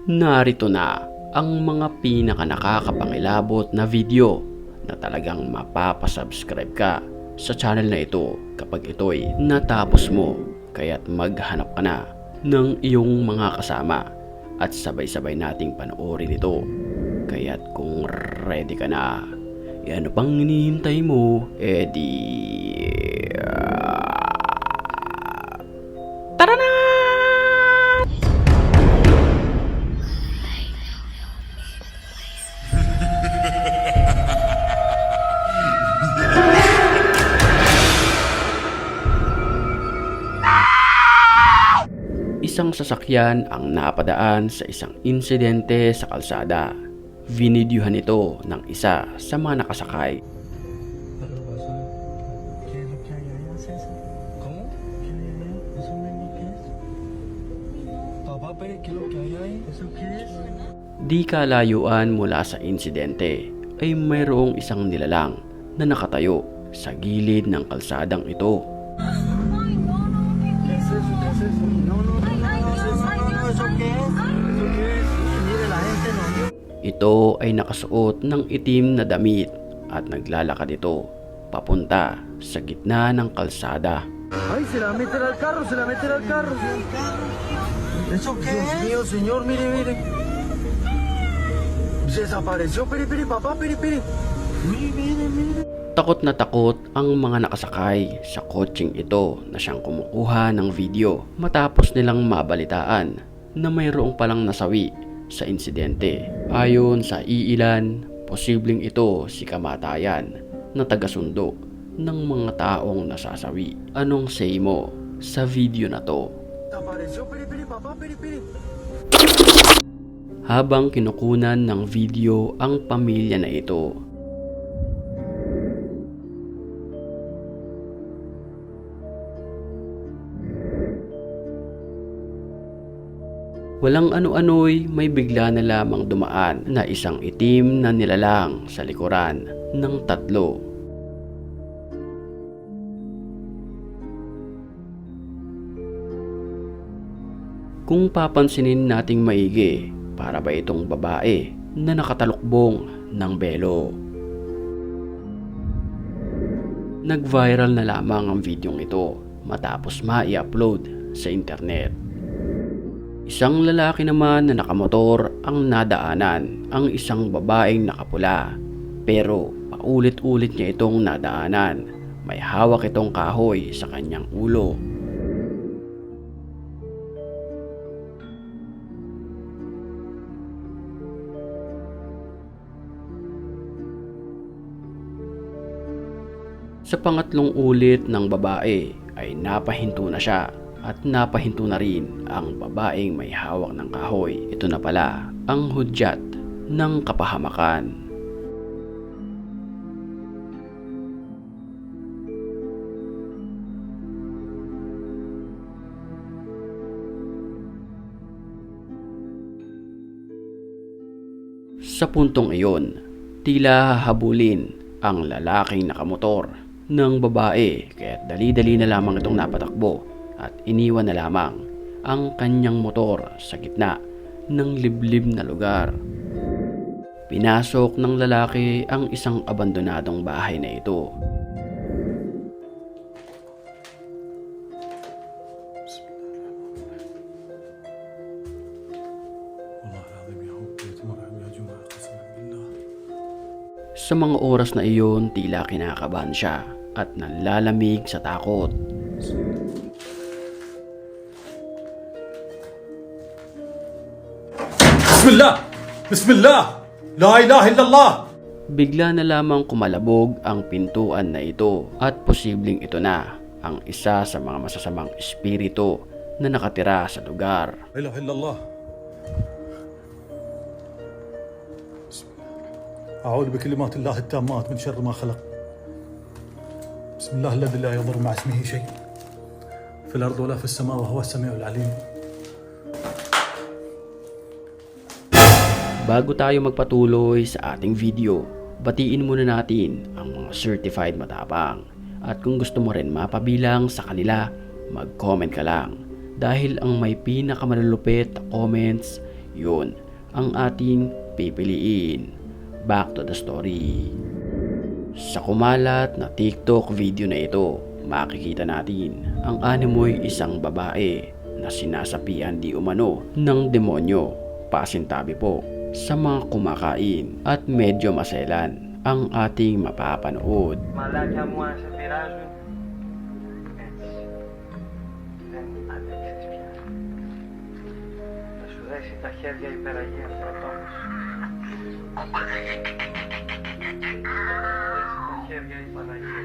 Narito na ang mga pinaka nakakapangilabot na video na talagang mapapasubscribe ka sa channel na ito kapag ito'y natapos mo. Kaya't maghanap ka na ng iyong mga kasama at sabay-sabay nating panoorin ito. Kaya't kung ready ka na, ano pang hinihintay mo? Tara na! Isang sasakyan ang napadaan sa isang insidente sa kalsada. Vinidyuhan ito ng isa sa mga nakasakay. Di kalayuan mula sa insidente ay mayroong isang nilalang na nakatayo sa gilid ng kalsadang ito. Ito ay nakasuot ng itim na damit at naglalakad ito papunta sa gitna ng kalsada. Ay, se la meten al carro, se la meten al carro. ¿Eso qué es? Dios mío, señor, mire, mire. Desapareció, piri, papá, piri. Mire. Takot na takot ang mga nakasakay sa kotseng ito na siyang kumukuha ng video matapos nilang mabalitaan na mayroong palang nasawi sa insidente. Ayon sa iilan, posibleng ito si kamatayan na tagasundo ng mga taong nasasawi. Anong say mo sa video na to? Habang kinukunan ng video ang pamilya na ito, walang ano-ano'y may bigla na lamang dumaan na isang itim na nilalang sa likuran ng tatlo. Kung papansinin nating maigi, para ba itong babae na nakatalukbong ng belo? Nag-viral na lamang ang videong ito matapos ma-i-upload sa internet. Isang lalaki naman na nakamotor ang nadaanan ang isang babaeng nakapula, pero paulit-ulit niya itong nadaanan. May hawak itong kahoy sa kanyang ulo. Sa pangatlong ulit ng babae ay napahinto na siya at napahinto na rin ang babaeng may hawak ng kahoy. Ito na pala ang hudyat ng kapahamakan. Sa puntong iyon, tila hahabulin ang lalaking nakamotor ng babae, kaya't dali-dali na lamang itong napatakbo at iniwan na lamang ang kanyang motor sa gitna ng liblib na lugar. Pinasok ng lalaki ang isang abandonadong bahay na ito. Sa mga oras na iyon, tila kinakabahan siya at nanlalamig sa takot. Bismillah! La ilaha illallah! Bigla na lamang kumalabog ang pintuan na ito at posibleng ito na ang isa sa mga masasamang espiritu na nakatira sa lugar. La ilaha illallah. أعوذ بكلمات الله التامات من شر ما خلق. بسم الله الذي لا يضر مع اسمه شيء في الأرض ولا في السماء وهو السميع العليم. Bago tayo magpatuloy sa ating video, batiin muna natin ang mga certified matapang. At kung gusto mo rin mapabilang sa kanila, mag-comment ka lang. Dahil ang may pinakamalulupit na comments, Yun ang ating pipiliin. Back to the story. Sa kumalat na TikTok video na ito, makikita natin ang animoy isang babae na sinasapian di umano ng demonyo. Pasintabi po sa mga kumakain at medyo maselan ang ating mapapanood. Μαλάκια μου αν σε πειράζουν. Έτσι. Δεν αντέξεις πια. Θα σου δέσει τα χέρια η Υπεραγία Πρωτόμος. Θα σου δέσει τα χέρια η Παναγία.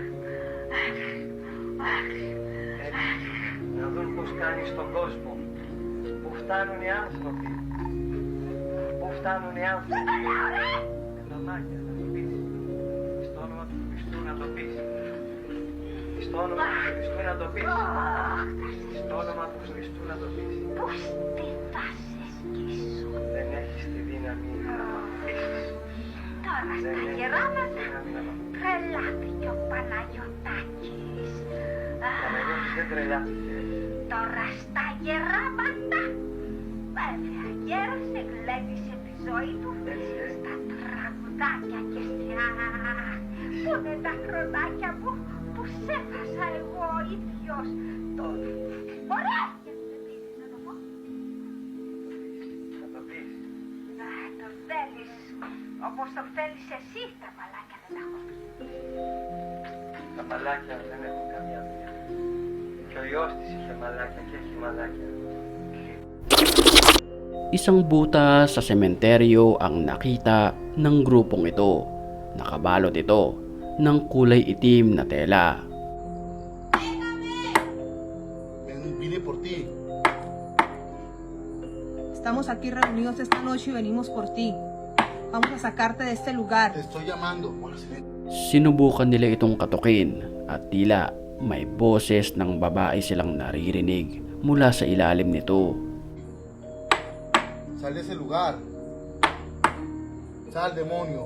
Έτσι. Να δουν πως κάνεις στον κόσμο. Πού φτάνουν οι άνθρωποι. Πού φτάνουν οι άνθρωποι. Μαμάκια, θα το πεις. Στο όνομα του Χριστού να το πεις. Στο όνομα του Χριστού να το πεις. Στο όνομα του Χριστού να το πεις. Τι θα σε σκίσω. Δεν έχεις τη δύναμη να το αφήσεις. Τώρα Δεν στα έχεις γεράματα τη δύναμη να το αφήσεις. τρελάθηκε ο Παναγιωτάκης. Παναγιώτης δεν τρελάθηκε. Τώρα στα γεράματα βέβαια γέρασε, γλέντισε τη ζωή του στα τραγουδάκια και πού είναι τα χρονάκια που σέφασα εγώ ο ίδιος. Ωραία! Να το πω. Θα το πεις. Να το θέλεις όπως το θέλεις εσύ. Τα μαλάκια δεν τα έχω πει. Τα μαλάκια δεν έχουν καμία δουλειά. Και ο Υιός της είχε μαλάκια και έχει μαλάκια. Isang buta sa sementeryo ang nakita ng grupong ito. Nakabalot ito ng kulay itim na tela. Vine por ti. Estamos aquí reunidos esta noche y venimos por ti. Vamos a sacarte de este lugar. Te estoy llamando. Sinubukan nila itong katukin at tila may boses ng babae silang naririnig mula sa ilalim nito. Sal de ese lugar. Sal, demonio.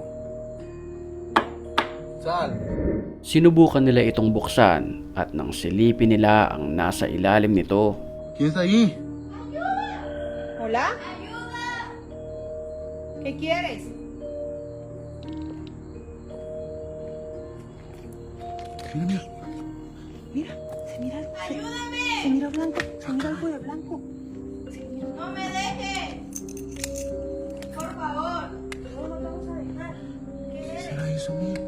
Sal. Sinubukan nila itong buksan at nang silipin nila ang nasa ilalim nito, ¿Quién está ahí? ¿Hola? ¿Qué quieres? Mira, Mira, se mira algo. ¡Ayúdame! Se mira blanco, se mira algo de blanco. ¡No me dejes! ¡Por favor! No nos vamos a dejar. ¿qué será eso, mira?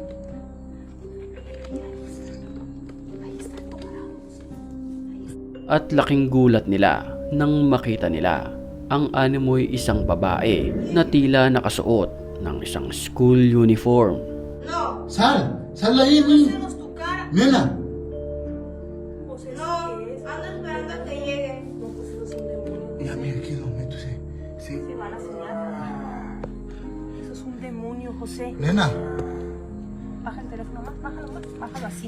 Ahí está algo parado. at laking gulat nila nang makita nila ang animoy isang babae na tila nakasuot ng isang school uniform. ¡No! Sal, sal de ahí, nena. ¡Muéstranos tu cara! Nena. José, ¡No! Ando esperando a que llegue. No, pues eso es un demonio. Mira, mira, aquí los meto, sí. Sí. Se van a señal. Eso es un demonio, José. Nena, Baja el teléfono más, bájalo así.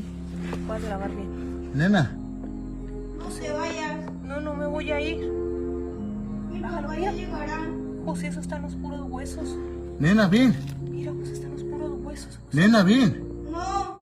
Voy a grabar bien. nena. No te vayas. No, no me voy a ir. Mi Bájalo papá ya bien. llegará. José, eso están los puros huesos. Nena, ven. Mira, José, están los puros huesos. Nena, ven.